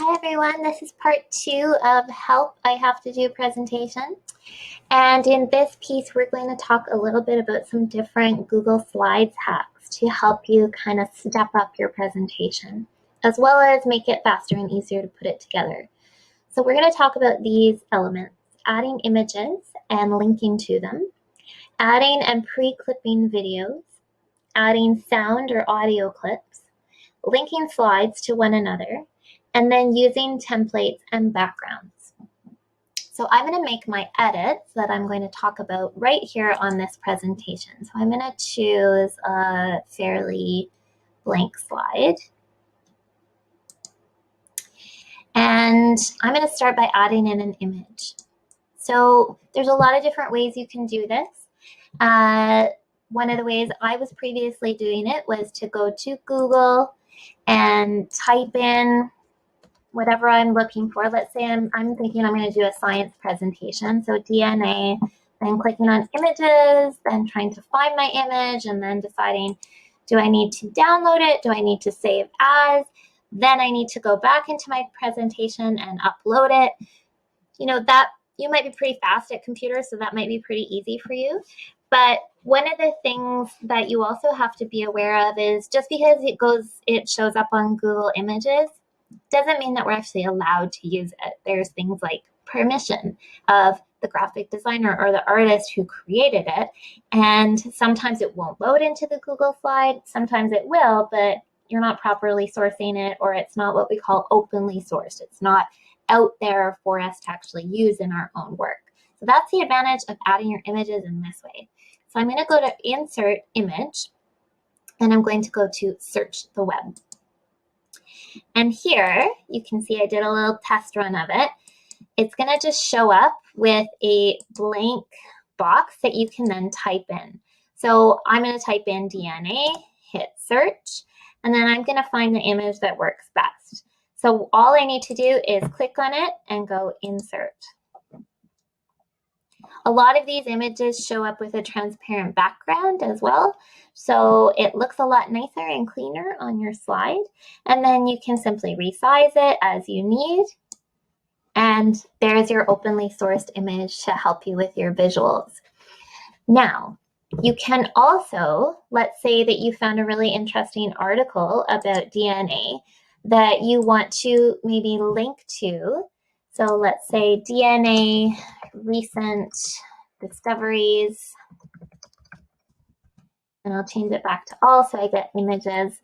Hi everyone, this is part 2 of Help I Have to Do presentation. And in this piece, we're going to talk a little bit about some different Google Slides hacks to help you kind of step up your presentation, as well as make it faster and easier to put it together. So we're going to talk about these elements: adding images and linking to them, adding and pre-clipping videos, adding sound or audio clips, linking slides to one another, and then using templates and backgrounds. So I'm going to make my edits that I'm going to talk about right here on this presentation. So I'm going to choose a fairly blank slide. And I'm going to start by adding in an image. So there's a lot of different ways you can do this. One of the ways I was previously doing it was to go to Google and type in whatever I'm looking for. Let's say I'm thinking I'm going to do a science presentation. So DNA, then clicking on images, then trying to find my image, and then deciding, do I need to download it? Do I need to save as? Then I need to go back into my presentation and upload it. You know, that you might be pretty fast at computers, so that might be pretty easy for you. But one of the things that you also have to be aware of is just because it shows up on Google Images doesn't mean that we're actually allowed to use it. There's things like permission of the graphic designer or the artist who created it. And sometimes it won't load into the Google slide. Sometimes it will, but you're not properly sourcing it, or it's not what we call openly sourced. It's not out there for us to actually use in our own work. So that's the advantage of adding your images in this way. So I'm going to go to Insert Image, and I'm going to go to Search the Web. And here you can see I did a little test run of it. It's going to just show up with a blank box that you can then type in. So I'm going to type in DNA, hit search, and then I'm going to find the image that works best. So all I need to do is click on it and go insert. A lot of these images show up with a transparent background as well, so it looks a lot nicer and cleaner on your slide. And then you can simply resize it as you need. And there's your openly sourced image to help you with your visuals. Now, you can also, let's say that you found a really interesting article about DNA that you want to maybe link to. So let's say DNA recent discoveries, and I'll change it back to all so I get images.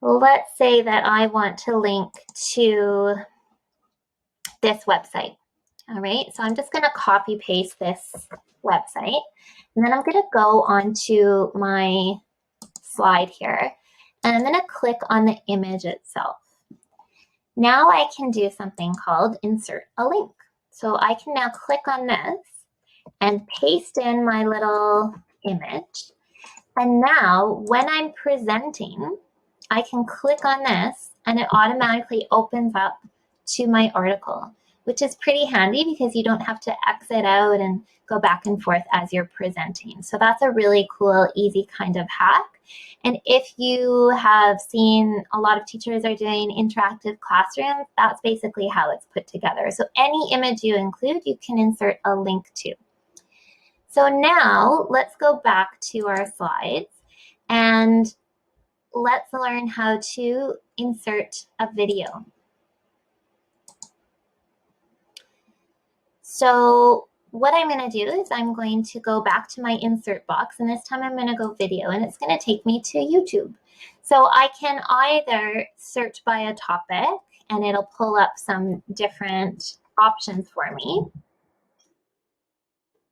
Let's say that I want to link to this website. All right, so I'm just going to copy paste this website, and then I'm going to go onto my slide here, and I'm going to click on the image itself. Now I can do something called insert a link. So I can now click on this and paste in my little image. And now when I'm presenting, I can click on this and it automatically opens up to my article, which is pretty handy because you don't have to exit out and go back and forth as you're presenting. So that's a really cool, easy kind of hack. And if you have seen a lot of teachers are doing interactive classrooms, that's basically how it's put together. So any image you include, you can insert a link to. So now let's go back to our slides and let's learn how to insert a video. So what I'm going to do is I'm going to go back to my insert box, and this time I'm going to go video, and it's going to take me to YouTube. So I can either search by a topic and it'll pull up some different options for me.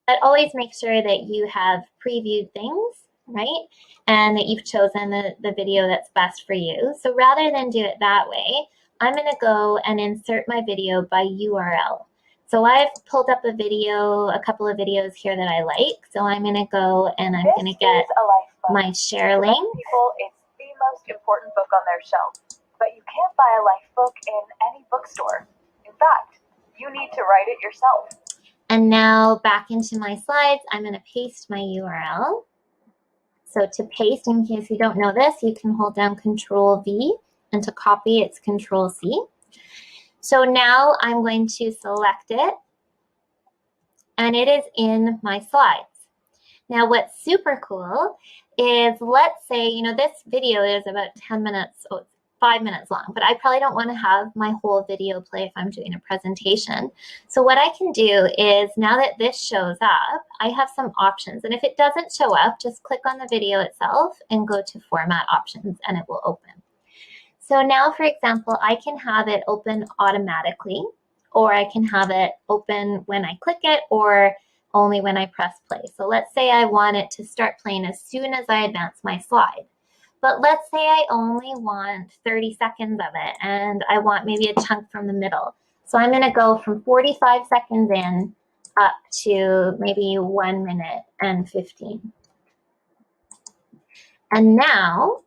But always make sure that you have previewed things, right? And that you've chosen the video that's best for you. So rather than do it that way, I'm going to go and insert my video by URL. So I've pulled up a video, a couple of videos here that I like. So I'm going to go and I'm going to get my share link. People, it's the most important book on their shelf, but you can't buy a life book in any bookstore. In fact, you need to write it yourself. And now back into my slides, I'm going to paste my URL. So to paste, in case you don't know this, you can hold down Control V, and to copy, it's Control C. So now I'm going to select it, and it is in my slides. Now what's super cool is, let's say, you know, this video is about 10 minutes, 5 minutes long, but I probably don't want to have my whole video play if I'm doing a presentation. So what I can do is, now that this shows up, I have some options. And if it doesn't show up, just click on the video itself and go to Format Options and it will open. So now, for example, I can have it open automatically, or I can have it open when I click it, or only when I press play. So let's say I want it to start playing as soon as I advance my slide. But let's say I only want 30 seconds of it, and I want maybe a chunk from the middle. So I'm going to go from 45 seconds in up to maybe 1 minute and 15. And now,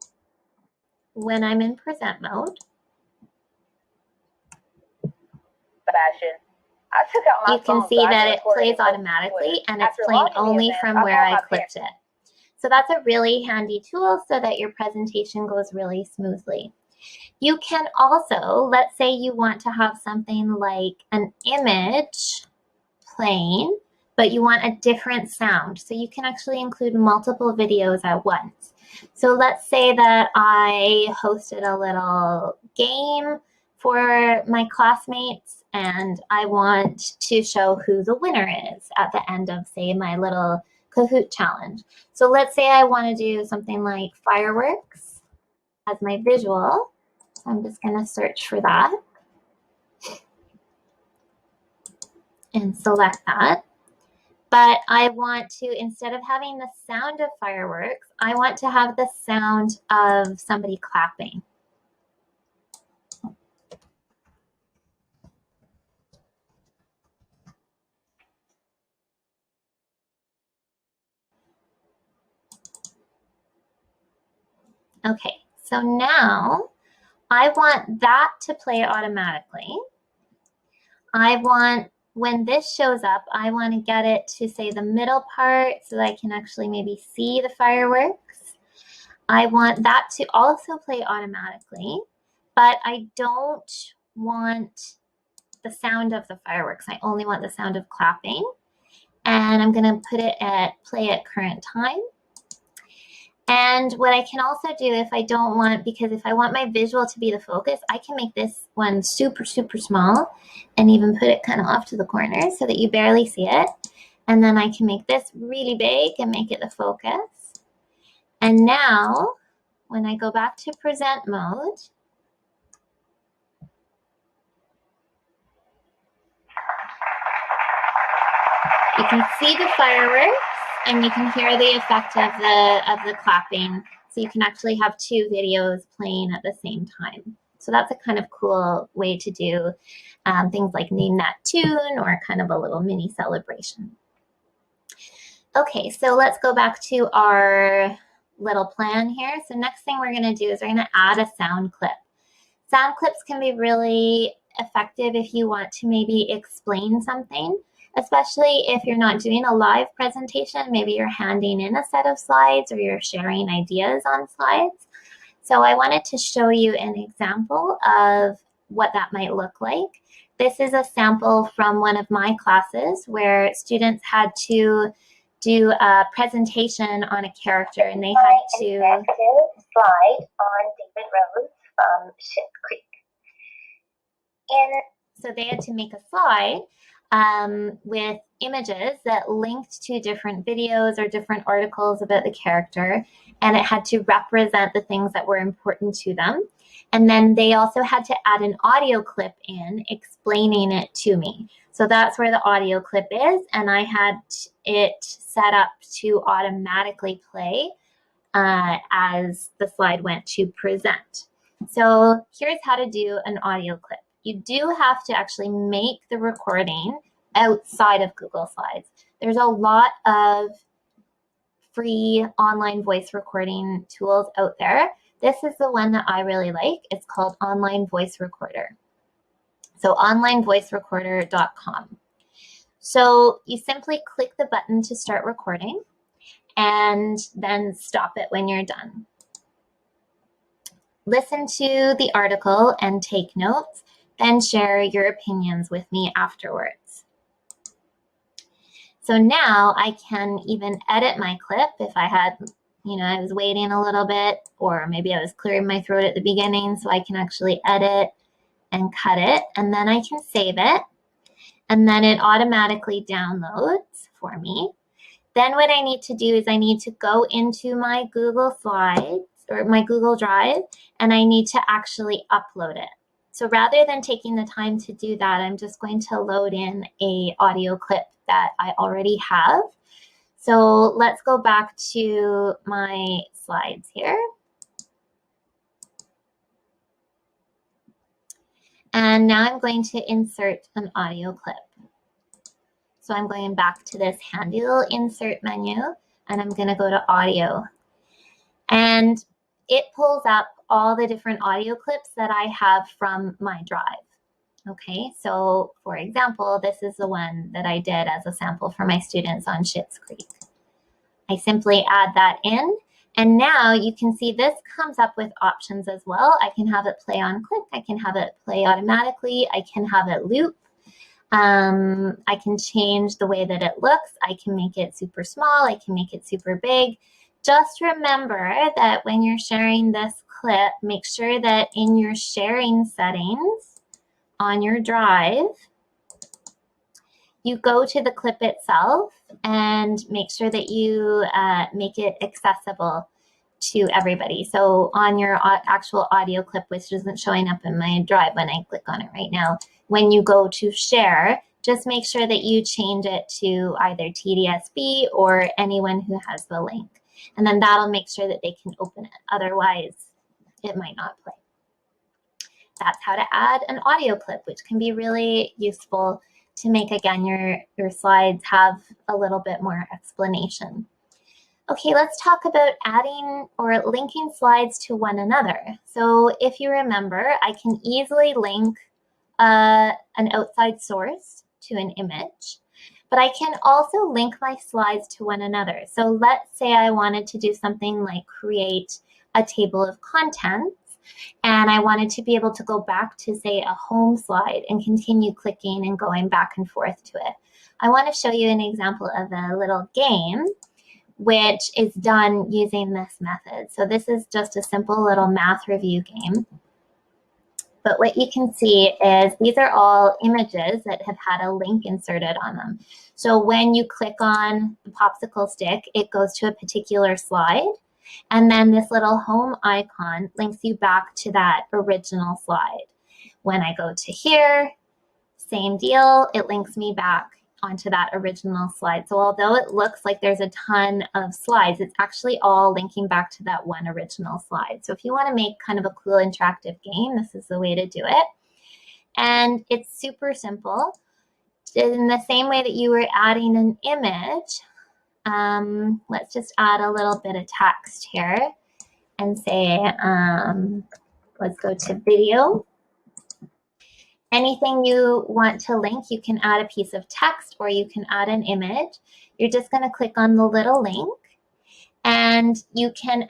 when I'm in present mode, Sebastian, I took out my you can phone see so I that can it record plays and post to automatically, Twitter. and it's After playing launching the only event, from I where bought I my clicked it. So that's a really handy tool so that your presentation goes really smoothly. You can also, let's say you want to have something like an image playing, but you want a different sound. So you can actually include multiple videos at once. So let's say that I hosted a little game for my classmates, and I want to show who the winner is at the end of, say, my little Kahoot challenge. So let's say I want to do something like fireworks as my visual. So I'm just going to search for that and select that. But I want to, instead of having the sound of fireworks, I want to have the sound of somebody clapping. Okay, so now I want that to play automatically. I want, when this shows up, I want to get it to, say, the middle part so that I can actually maybe see the fireworks. I want that to also play automatically, but I don't want the sound of the fireworks. I only want the sound of clapping. And I'm going to put it at play at current time. And what I can also do, if I don't want, because if I want my visual to be the focus, I can make this one super, super small and even put it kind of off to the corner so that you barely see it. And then I can make this really big and make it the focus. And now, when I go back to present mode, you can see the fireworks and you can hear the effect of the clapping. So you can actually have two videos playing at the same time. So that's a kind of cool way to do things like name that tune, or kind of a little mini celebration. Okay, so let's go back to our little plan here. So next thing we're going to do is we're going to add a sound clip. Sound clips can be really effective if you want to maybe explain something, especially if you're not doing a live presentation. Maybe you're handing in a set of slides or you're sharing ideas on slides. So I wanted to show you an example of what that might look like. This is a sample from one of my classes where students had to do a presentation on a character, and they had to slide on David Rose from Schitt's Creek. So they had to make a slide with images that linked to different videos or different articles about the character, and it had to represent the things that were important to them. And then they also had to add an audio clip in explaining it to me. So that's where the audio clip is, and I had it set up to automatically play as the slide went to present. So here's how to do an audio clip. You do have to actually make the recording outside of Google Slides. There's a lot of free online voice recording tools out there. This is the one that I really like. It's called Online Voice Recorder. So onlinevoicerecorder.com. So you simply click the button to start recording and then stop it when you're done. Listen to the article and take notes. then share your opinions with me afterwards. So now I can even edit my clip if I had, I was waiting a little bit, or maybe I was clearing my throat at the beginning, so I can actually edit and cut it, and then I can save it, and then it automatically downloads for me. Then what I need to do is I need to go into my Google Slides or my Google Drive, and I need to actually upload it. So rather than taking the time to do that, I'm just going to load in a audio clip that I already have. So let's go back to my slides here. And now I'm going to insert an audio clip. So I'm going back to this handy little insert menu, and I'm going to go to audio. And it pulls up all the different audio clips that I have from my drive. Okay, so for example, this is the one that I did as a sample for my students on Schitt's Creek. I simply add that in, and now you can see this comes up with options as well. I can have it play on click, I can have it play automatically, I can have it loop. I can change the way that it looks. I can make it super small, I can make it super big. Just remember that when you're sharing this clip, make sure that in your sharing settings on your drive, you go to the clip itself and make sure that you make it accessible to everybody. So on your actual audio clip, which isn't showing up in my drive when I click on it right now, when you go to share, just make sure that you change it to either TDSB or anyone who has the link. And then that'll make sure that they can open it. Otherwise, it might not play. That's how to add an audio clip, which can be really useful to make, again, your slides have a little bit more explanation. Okay, let's talk about adding or linking slides to one another. So if you remember, I can easily link an outside source to an image, but I can also link my slides to one another. So let's say I wanted to do something like create a table of contents, and I wanted to be able to go back to, say, a home slide and continue clicking and going back and forth to it. I want to show you an example of a little game which is done using this method. So this is just a simple little math review game. But what you can see is these are all images that have had a link inserted on them. So when you click on the popsicle stick, it goes to a particular slide. And then this little home icon links you back to that original slide. When I go to here, same deal, it links me back onto that original slide. So although it looks like there's a ton of slides, it's actually all linking back to that one original slide. So if you want to make kind of a cool interactive game, this is the way to do it. And it's super simple. In the same way that you were adding an image, let's just add a little bit of text here and say, let's go to video. Anything you want to link, you can add a piece of text or you can add an image. You're just going to click on the little link and you can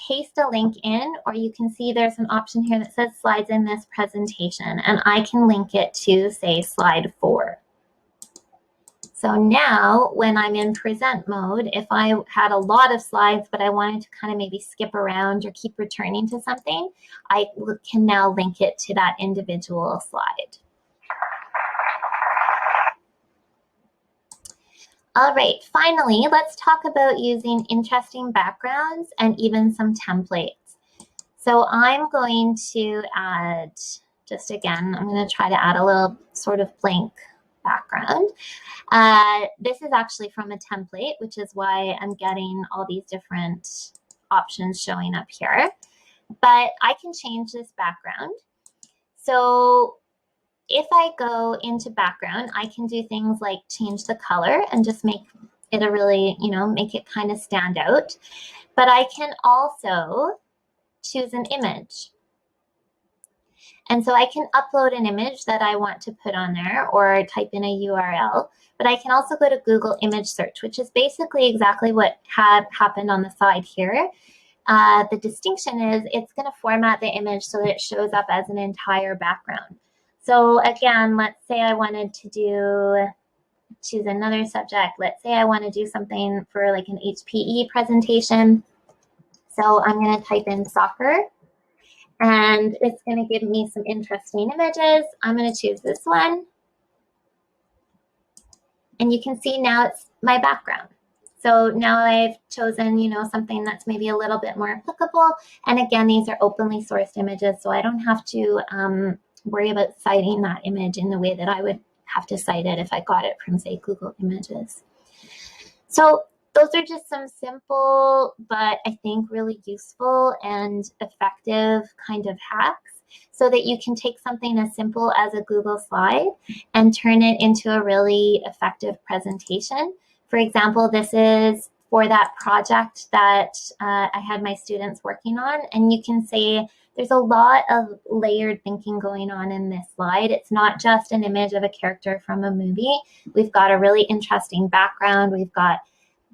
paste a link in, or you can see there's an option here that says slides in this presentation, and I can link it to, say, slide 4. So now when I'm in present mode, if I had a lot of slides, but I wanted to kind of maybe skip around or keep returning to something, I can now link it to that individual slide. All right, finally, let's talk about using interesting backgrounds and even some templates. So I'm going to add, just again, I'm going to try to add a little sort of blank background. This is actually from a template, which is why I'm getting all these different options showing up here. But I can change this background. So if I go into background, I can do things like change the color and just make it a really, make it kind of stand out. But I can also choose an image. And so I can upload an image that I want to put on there or type in a URL, but I can also go to Google Image Search, which is basically exactly what had happened on the side here. The distinction is it's going to format the image so that it shows up as an entire background. So again, let's say I wanted to choose another subject. Let's say I want to do something for like an HPE presentation. So I'm going to type in soccer, and it's going to give me some interesting images. I'm going to choose this one. And you can see now it's my background. So now I've chosen, something that's maybe a little bit more applicable. And again, these are openly sourced images, so I don't have to worry about citing that image in the way that I would have to cite it if I got it from, say, Google Images. So those are just some simple, but I think really useful and effective kind of hacks so that you can take something as simple as a Google slide and turn it into a really effective presentation. For example, this is for that project that I had my students working on, and you can see there's a lot of layered thinking going on in this slide. It's not just an image of a character from a movie. We've got a really interesting background. We've got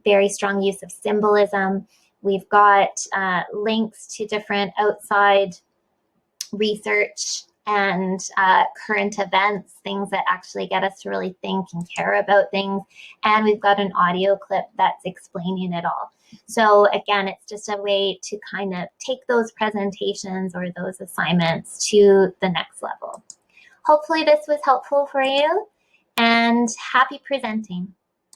very strong use of symbolism. We've got links to different outside research and current events, things that actually get us to really think and care about things. And we've got an audio clip that's explaining it all. So again, it's just a way to kind of take those presentations or those assignments to the next level. Hopefully this was helpful for you, and happy presenting.